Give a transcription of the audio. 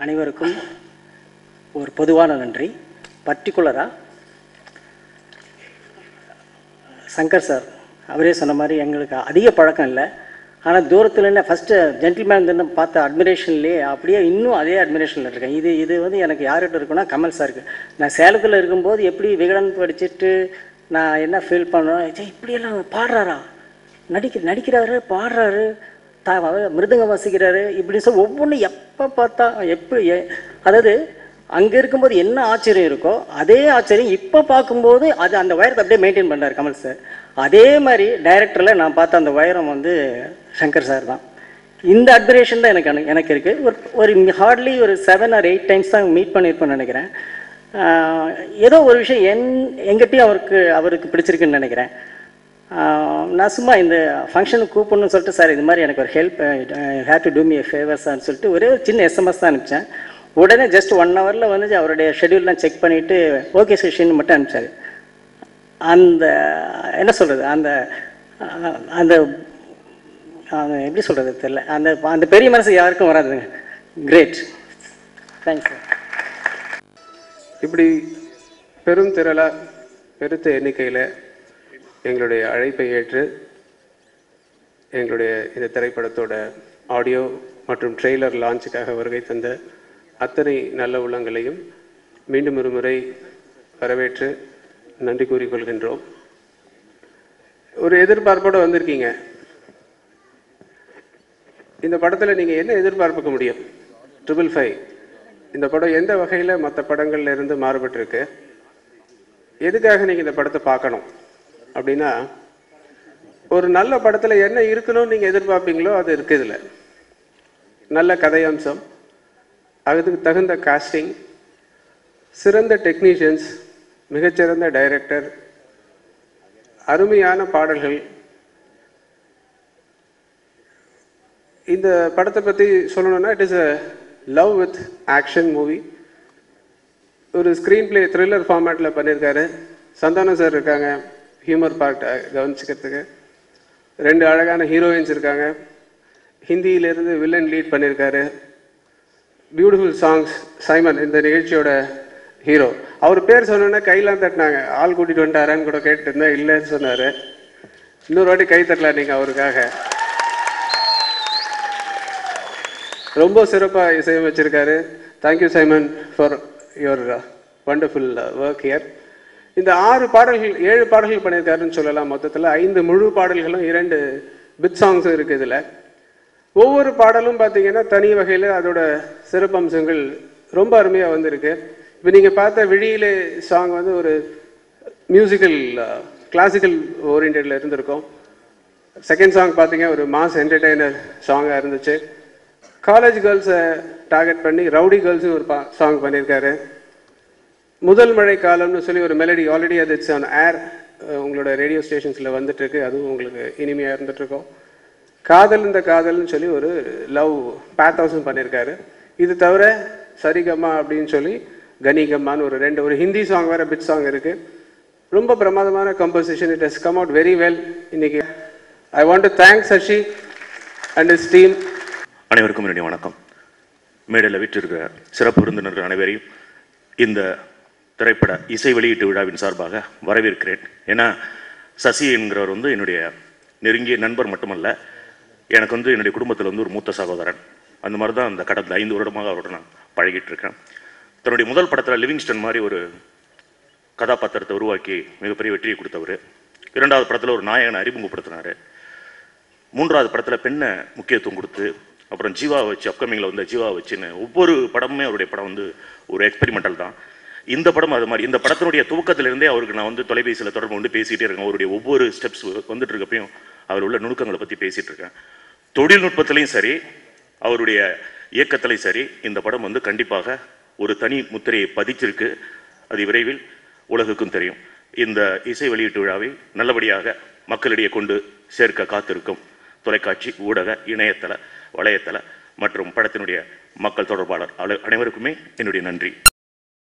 அனைவருக்கும் ஒரு பொதுவான நன்றி. பர்டிகுலராக சங்கர் சார் அவரே சொன்ன மாதிரி எங்களுக்கு அதிக பழக்கம் இல்லை, ஆனால் தூரத்தில் என்ன ஃபஸ்ட்டு ஜென்டில்மேன் தானே பார்த்த அட்மிரேஷன்லேயே அப்படியே இன்னும் அதே அட்மிரேஷனில் இருக்கேன். இது வந்து எனக்கு யார்கிட்ட இருக்குன்னா கமல் சாருக்கு. நான் சேலத்தில் இருக்கும்போது எப்படி விகடன் படிச்சுட்டு நான் என்ன ஃபீல் பண்ணுவேன், இப்படியெல்லாம் பாடுறாரா, நடிக்கிறாரு, பாடுறாரு, மிருதங்க வாசிக்கிறாரு இப்படின்னு சொல்லி ஒவ்வொன்றும் எப்போ பார்த்தா அதாவது அங்கே இருக்கும்போது என்ன ஆச்சரியம் இருக்கோ அதே ஆச்சரியம் இப்போ பார்க்கும்போது அது அந்த உயரத்தை அப்படியே மெயின்டைன் பண்ணுறாரு கமல் சார். அதே மாதிரி டைரக்டரில் நான் பார்த்த அந்த உயரம் வந்து சங்கர் சார் தான். இந்த அட்மிரேஷன் தான் எனக்கு இருக்குது. ஒரு ஹார்ட்லி ஒரு 7 or 8 டைம்ஸ் தான் மீட் பண்ணியிருப்பேன்னு நினைக்கிறேன். ஏதோ ஒரு விஷயம் எங்கிட்டையும் அவருக்கு பிடிச்சிருக்குன்னு நினைக்கிறேன். நான் சும்மா இந்த ஃபங்க்ஷனுக்கு கூப்பிடணும்னு சொல்லிட்டு, சார் இது மாதிரி எனக்கு ஒரு help have to do me ஃபேவர்ஸ்ன்னு சொல்லிட்டு ஒரே ஒரு சின்ன எஸ்எம்எஸ் தான் அனுப்பிச்சேன். உடனே ஜஸ்ட் 1 hourல வந்து அவருடைய ஷெடியூல்லாம் செக் பண்ணிவிட்டு ஓகே செஷன் மட்டும் அனுப்பிச்சாரு. அந்த என்ன சொல்கிறது, அந்த அந்த எப்படி சொல்கிறது தெரியல, அந்த பெரிய மனசு யாருக்கும் வராதுங்க. Great, thanks sir. இப்படி பெரும் திரளாக பெருத்த எண்ணிக்கையில் எங்களுடைய அழைப்பை ஏற்று எங்களுடைய இந்த திரைப்படத்தோட ஆடியோ மற்றும் ட்ரெய்லர் லான்ச்சுக்காக வருகை தந்த அத்தனை நல்ல உள்ளங்களையும் மீண்டும் ஒரு முறை வரவேற்று நன்றி கூறிக்கொள்கின்றோம். ஒரு எதிர்பார்ப்போடு வந்திருக்கீங்க. இந்த படத்தில் நீங்கள் என்ன எதிர்பார்க்க முடியும்? 555 இந்த படம் எந்த வகையில் மற்ற படங்கள்ல இருந்து மாறுபட்டிருக்கு? எதுக்காக நீங்கள் இந்த படத்தை பார்க்கணும் அப்படின்னா, ஒரு நல்ல படத்தில் என்ன இருக்கணும்னு நீங்கள் எதிர்பார்ப்பீங்களோ அது இருக்குது. இதில் நல்ல கதையம்சம், அதுக்கு தகுந்த காஸ்டிங், சிறந்த டெக்னீஷியன்ஸ், மிகச்சிறந்த டைரக்டர், அருமையான பாடல்கள். இந்த படத்தை பற்றி சொல்லணும்னா, it is a love with action movie. ஒரு ஸ்க்ரீன் பிளே த்ரில்லர் ஃபார்மேட்டில் பண்ணியிருக்காரு. சந்தானம் சார் இருக்காங்க ஹியூமர் பார்ட் கவனிச்சுக்கிறதுக்கு. 2 அழகான ஹீரோயின்ஸ் இருக்காங்க. ஹிந்தியிலேருந்து வில்லன் லீட் பண்ணியிருக்காரு. Beautiful songs. சைமன் இந்த நிகழ்ச்சியோட ஹீரோ. அவர் பேர் சொன்னோன்னா கையெல்லாம் தட்டினாங்க. ஆள் கூட்டிகிட்டு வந்துட்டாரான்னு கூட கேட்டு இருந்தேன், இல்லைன்னு சொன்னார். இன்னொரு வாட்டி கை தட்டலாம் நீங்கள் அவருக்காக. ரொம்ப சிறப்பாக இசையமைச்சிருக்காரு. Thank you Simon for your wonderful work here. இந்த 7 பாடல்கள் பண்ணியிருக்காருன்னு சொல்லலாம். மொத்தத்தில் 5 முழு பாடல்களும் 2 பிட் சாங்ஸும் இருக்குது. இதில் ஒவ்வொரு பாடலும் பார்த்தீங்கன்னா தனி வகையில் அதோட சிறப்பம்சங்கள் ரொம்ப அருமையாக வந்திருக்கு. இப்போ நீங்கள் பார்த்த விழியிலே சாங் வந்து ஒரு மியூசிக்கல் கிளாசிக்கல் ஓரியன்டில் இருந்திருக்கும். செகண்ட் சாங் பார்த்தீங்க ஒரு மாஸ் என்டர்டெய்னர் சாங்காக இருந்துச்சு. காலேஜ் கேர்ள்ஸை டார்கெட் பண்ணி ரவுடி கேர்ள்ஸும் ஒரு சாங் பண்ணியிருக்காரு. முதல் மழை காலம்னு சொல்லி ஒரு மெலடி ஆல்ரெடி அது இட்ஸ் ஆன் ஏர் உங்களோட ரேடியோ ஸ்டேஷன்ஸில் வந்துட்டுருக்கு. அதுவும் உங்களுக்கு இனிமையாக இருந்துகிட்ருக்கோம். காதல் இந்த காதல்னு சொல்லி ஒரு லவ் பேத்தோஸும் பண்ணியிருக்காரு. இது தவிர சரிகம்மா அப்படின்னு சொல்லி கனிகம்மான்னு ஒரு ஹிந்தி சாங் வேறு பிட் சாங் இருக்குது. ரொம்ப பிரமாதமான composition. It has come out very well. இன்னைக்கு I want to thank Sasi and his team. அனைவருக்கும் என்னுடைய வணக்கம். மேடையில் வீட்டிருக்கிற சிறப்பு விருந்தினர்கள் அனைவரையும் இந்த திரைப்பட இசை வெளியீட்டு விழாவின் சார்பாக வரவேற்கிறேன். ஏன்னா சசி என்கிறவர் வந்து என்னுடைய நெருங்கிய நண்பர் மட்டுமல்ல, எனக்கு வந்து என்னுடைய குடும்பத்தில் வந்து ஒரு மூத்த சகோதரன். அந்த மாதிரி தான் அந்த கடந்த 5 வருடமாக அவரோட நான் பழகிட்டு இருக்கேன். தன்னுடைய முதல் படத்தில் லிவிங்ஸ்டன் மாதிரி ஒரு கதாபாத்திரத்தை உருவாக்கி மிகப்பெரிய வெற்றியை கொடுத்தவர். 2வது படத்தில் ஒரு நாயகனை அறிமுகப்படுத்தினார். 3வது படத்தில் பெண்ணை முக்கியத்துவம் கொடுத்து, அப்புறம் ஜீவாவை வச்சு அப்கமிங்கில் வந்து ஜீவாவை வச்சுன்னு ஒவ்வொரு படமுமே அவருடைய படம் வந்து ஒரு எக்ஸ்பெரிமெண்டல் தான். இந்த படம் அது மாதிரி. இந்த படத்தினுடைய துவக்கத்திலிருந்தே அவருக்கு நான் வந்து தொலைபேசியில் தொடர்பு கொண்டு பேசிகிட்டே இருக்கேன். அவருடைய ஒவ்வொரு ஸ்டெப்ஸ் வந்துட்டு இருக்கப்பையும் அவர் உள்ள நுணுக்கங்களை பற்றி பேசிகிட்டு இருக்கேன். தொழில்நுட்பத்திலையும் சரி, அவருடைய இயக்கத்திலையும் சரி, இந்த படம் வந்து கண்டிப்பாக ஒரு தனி முத்திரையை பதிச்சிருக்கு. அது விரைவில் உலகுக்கும் தெரியும். இந்த இசை வெளியீட்டு விழாவை நல்லபடியாக மக்களிடையே கொண்டு சேர்க்க காத்திருக்கும் தொலைக்காட்சி, ஊடக, இணையதள, வலையத்தள மற்றும் படத்தினுடைய மக்கள் தொடர்பாளர் அனைவருக்குமே என்னுடைய நன்றி.